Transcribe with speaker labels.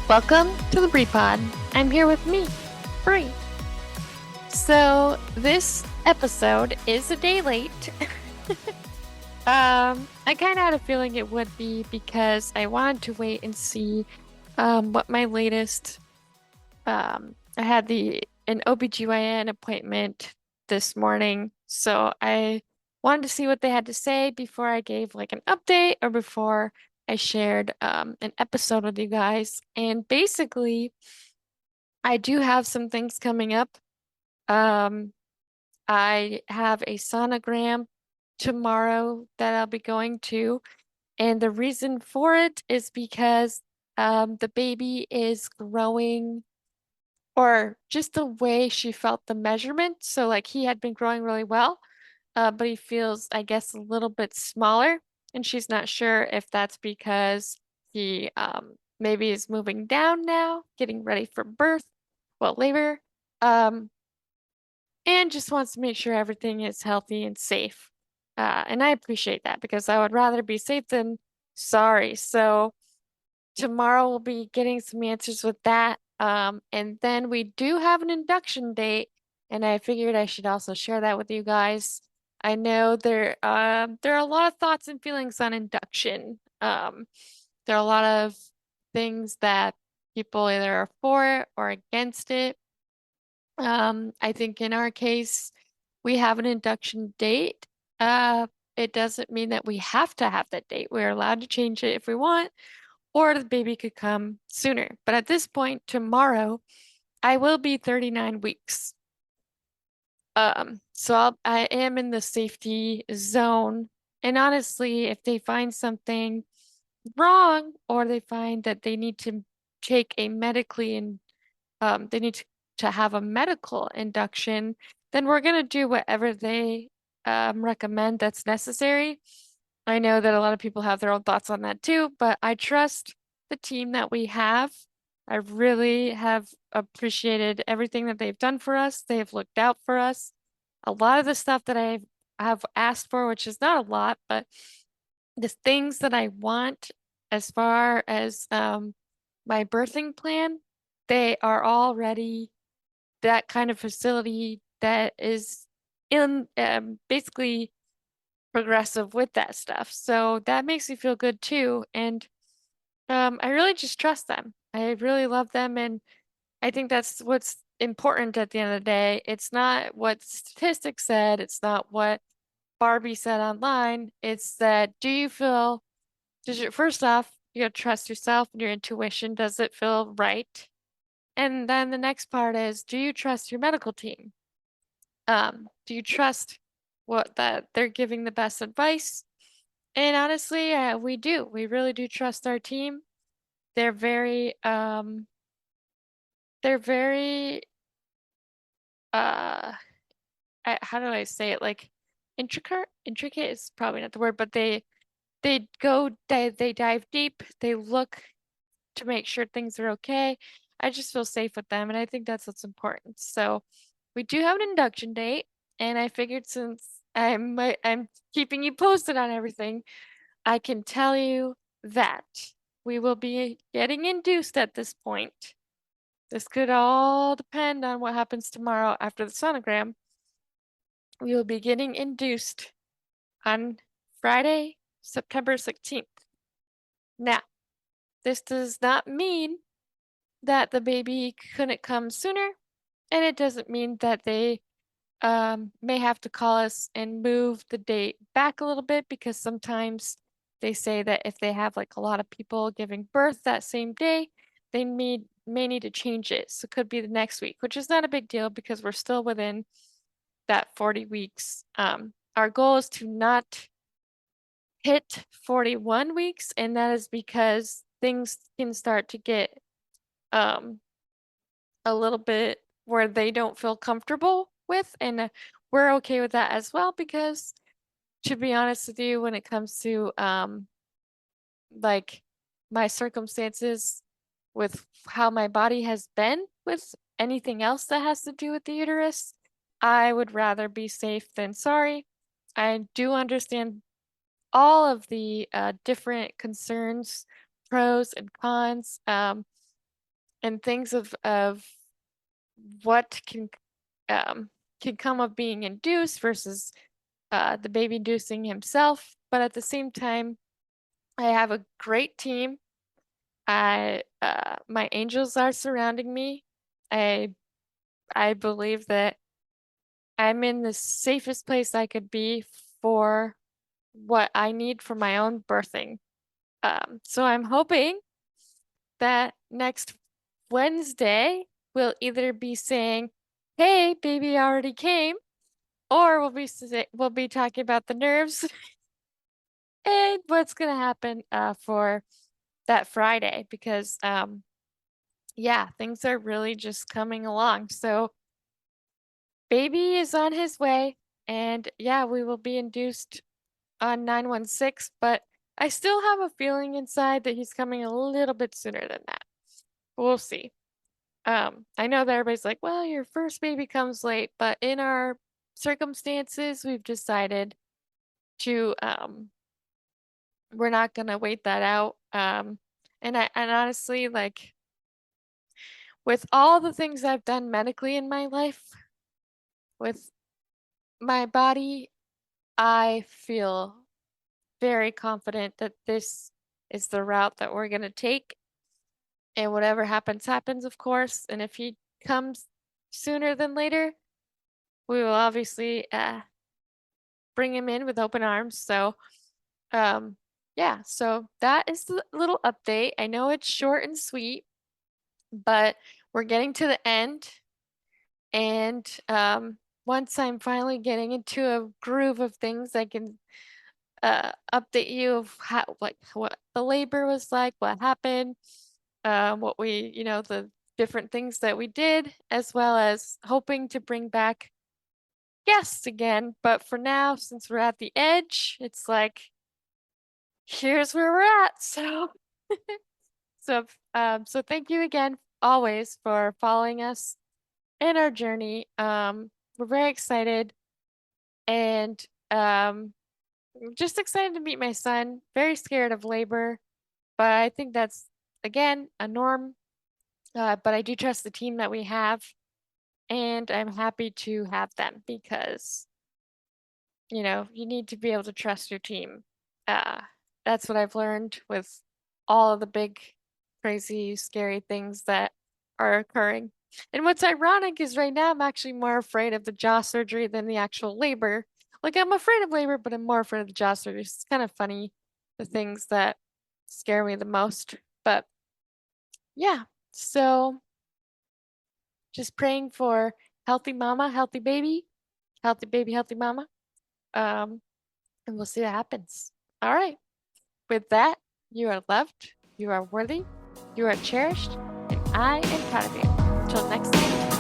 Speaker 1: Welcome to the Brie Pod. I'm here with me, Brie. So this episode is a day late. I kind of had a feeling it would be because I wanted to wait and see what my latest I had an OBGYN appointment this morning, so I wanted to see what they had to say before I gave like an update or before I shared an episode with you guys. And basically, I do have some things coming up. Um, I have a sonogram tomorrow that I'll be going to, and the reason for it is because the baby is growing, or just the way she felt the measurement. So like he had been growing really well, but he feels, I guess, a little bit smaller, and she's not sure if that's because he maybe is moving down now, getting ready for birth, well, labor. Um, and just wants to make sure everything is healthy and safe. And I appreciate that because I would rather be safe than sorry. So tomorrow we'll be getting some answers with that. And then we do have an induction date, and I figured I should also share that with you guys. I know there are a lot of thoughts and feelings on induction. There are a lot of things that people either are for it or against it. I think in our case, we have an induction date. Uh, it doesn't mean that we have to have that date. We're allowed to change it if we want, or the baby could come sooner. But at this point, tomorrow, I will be 39 weeks. I am in the safety zone. And honestly, if they find something wrong or they find that they need to take a medically and they need to have a medical induction, then we're going to do whatever they recommend that's necessary. I know that a lot of people have their own thoughts on that too, but I trust the team that we have. I really have appreciated everything that they've done for us. They have looked out for us. A lot of the stuff that have asked for, which is not a lot, but the things that I want as far as my birthing plan, they are already that kind of facility that is in basically progressive with that stuff. So that makes me feel good too. And I really just trust them. I really love them. And I think that's what's important at the end of the day. It's not what statistics said, it's not what Barbie said online. It's that first off, you gotta trust yourself and your intuition. Does it feel right? And then the next part is, do you trust your medical team? Do you trust what that they're giving the best advice? And honestly, we do. We really do trust our team. They're very, they're very, uh, how do I say it? Like intricate. Intricate is probably not the word, but they dive deep. They look to make sure things are okay. I just feel safe with them, and I think that's what's important. So we do have an induction date, and I figured since I'm keeping you posted on everything, I can tell you that we will be getting induced at this point. This could all depend on what happens tomorrow after the sonogram. We will be getting induced on Friday, September 16th. Now, this does not mean that the baby couldn't come sooner, and it doesn't mean that they may have to call us and move the date back a little bit, because sometimes they say that if they have like a lot of people giving birth that same day, they may need to change it. So it could be the next week, which is not a big deal because we're still within that 40 weeks. Our goal is to not hit 41 weeks, and that is because things can start to get um a little bit where they don't feel comfortable with, and we're okay with that as well, because to be honest with you, when it comes to like my circumstances with how my body has been with anything else that has to do with the uterus, I would rather be safe than sorry. I do understand all of the different concerns, pros and cons. and things of what um can come of being induced versus the baby inducing himself. But at the same time, I have a great team. I My angels are surrounding me. I I believe that I'm in the safest place I could be for what I need for my own birthing. So I'm hoping that next Wednesday we'll either be saying, "Hey, baby already came," or we'll be talking about the nerves and what's gonna happen for that Friday because yeah, things are really just coming along. So baby is on his way, and yeah, we will be induced on 9/16, but I still have a feeling inside that he's coming a little bit sooner than that. We'll see. I know that everybody's like, well, your first baby comes late, but in our circumstances, we've decided to we're not gonna wait that out. And honestly, like with all the things I've done medically in my life, with my body, I feel very confident that this is the route that we're gonna take. And whatever happens, happens, of course. And if he comes sooner than later, we will obviously bring him in with open arms. So, um, yeah, so that is the little update. I know it's short and sweet, but we're getting to the end. And once I'm finally getting into a groove of things, I can update you of how, like, what the labor was like, what happened, what we, the different things that we did, as well as hoping to bring back guests again. But for now, since we're at the edge, it's like, here's where we're at. So thank you again, always, for following us in our journey. We're very excited and I'm just excited to meet my son. Very scared of labor, but I think that's again a norm. But I do trust the team that we have, and I'm happy to have them because you need to be able to trust your team. Uh, that's what I've learned with all of the big, crazy, scary things that are occurring. And what's ironic is right now I'm actually more afraid of the jaw surgery than the actual labor. Like I'm afraid of labor, but I'm more afraid of the jaw surgery. It's kind of funny, the things that scare me the most. But yeah, so just praying for healthy mama, healthy baby, healthy baby, healthy mama. Um, and we'll see what happens. All right. With that, you are loved, you are worthy, you are cherished, and I am proud of you. Until next time.